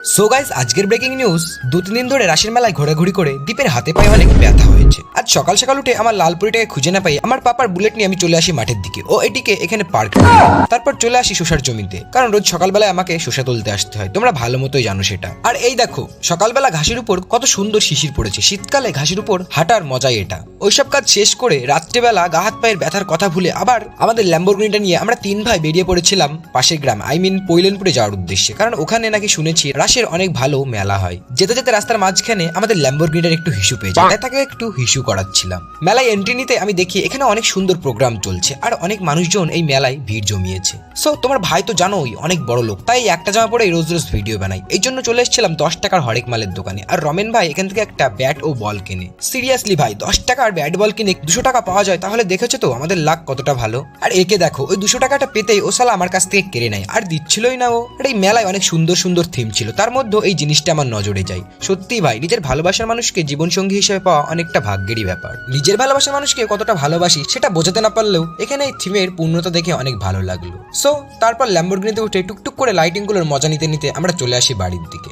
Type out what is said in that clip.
So guys, আজকের breaking news. 2-3 দিন ধরে রাসের মেলায় ঘোরাঘুরি করে দীপের হাতে পায়ে অনেক ব্যথা হয়েছে। আজ সকাল সকাল উঠে আমার লালপুরিটাকে খুঁজে না পাই আমার পাপার বুলেট নিয়ে আমি চলে আসি মাঠের দিকে ও এটিকে এখানে পার্ক করি। তারপর চলে আসি শোষার জমিতে, কারণ রোজ সকালবেলায় আমাকে শোষা তুলতে আসতে হয়, তোমরা ভালো মতোই জানো সেটা। আর এই দেখো, সকালবেলা ঘাসের উপর কত সুন্দর শিশির পড়েছে। শীতকালে ঘাসের উপর হাঁটার মজাই এটা। ওইসব কাজ শেষ করে রাত্রেবেলা গা হাত পায়ের ব্যথার কথা ভুলে আবার আমাদের ল্যাম্বরগিনিটা নিয়ে আমরা 3 ভাই বেরিয়ে পড়েছিলাম পাশের গ্রাম, পৈলেনপুরে যাওয়ার উদ্দেশ্যে, কারণ ওখানে নাকি শুনেছি রাসের অনেক ভালো মেলা হয়। যেতে যেতে রাস্তার মাঝখানে আমাদের ল্যাম্বরগিনিটার একটু হিসু পেয়ে যায়, তাই তাকে একটু হিসু করাচ্ছিলাম। মেলায় এন্ট্রি নিতে আমি দেখি এখানে অনেক সুন্দর প্রোগ্রাম চলছে আর অনেক মানুষজন এই মেলায় ভিড় জমিয়েছে। সো তোমার ভাই তো জানোই অনেক বড় লোক, তাই একটা জামা পরে রোজ রোজ ভিডিও বানাই। এই জন্য চলে এসেছিলাম 10 টাকার হরেক মালের দোকানে, আর রমেন ভাই এখান থেকে একটা ব্যাট ও বল কেনে। সিরিয়াসলি ভাই, 10 টাকার ব্যাট বল কিনে 200 টাকা পাওয়া যায়, তাহলে দেখেছো তো আমাদের লাক কতটা ভালো। আর একে দেখো, ওই 200 টাকাটা পেতেই ও সালা আমার কাছ থেকে কেড়ে নেয়, আর দিচ্ছিলই না ও। আর এই মেলায় অনেক সুন্দর সুন্দর থিম ছিল, তার মধ্যে এই জিনিসটা আমার নজরে যায়। সত্যি ভাই, নিজের ভালোবাসার মানুষকে জীবনসঙ্গী হিসেবে পাওয়া অনেকটা ভাগ্যেরই ব্যাপার। নিজের ভালোবাসার মানুষকে কতটা ভালোবাসি সেটা বোঝাতে না পারলেও এখানে এই থিমের পূর্ণতা দেখে অনেক ভালো লাগলো। সো তারপর ল্যাম্বরগিনিতে উঠে টুকটুক করে লাইটিং গুলোর মজা নিতে নিতে আমরা চলে আসি বাড়ির দিকে।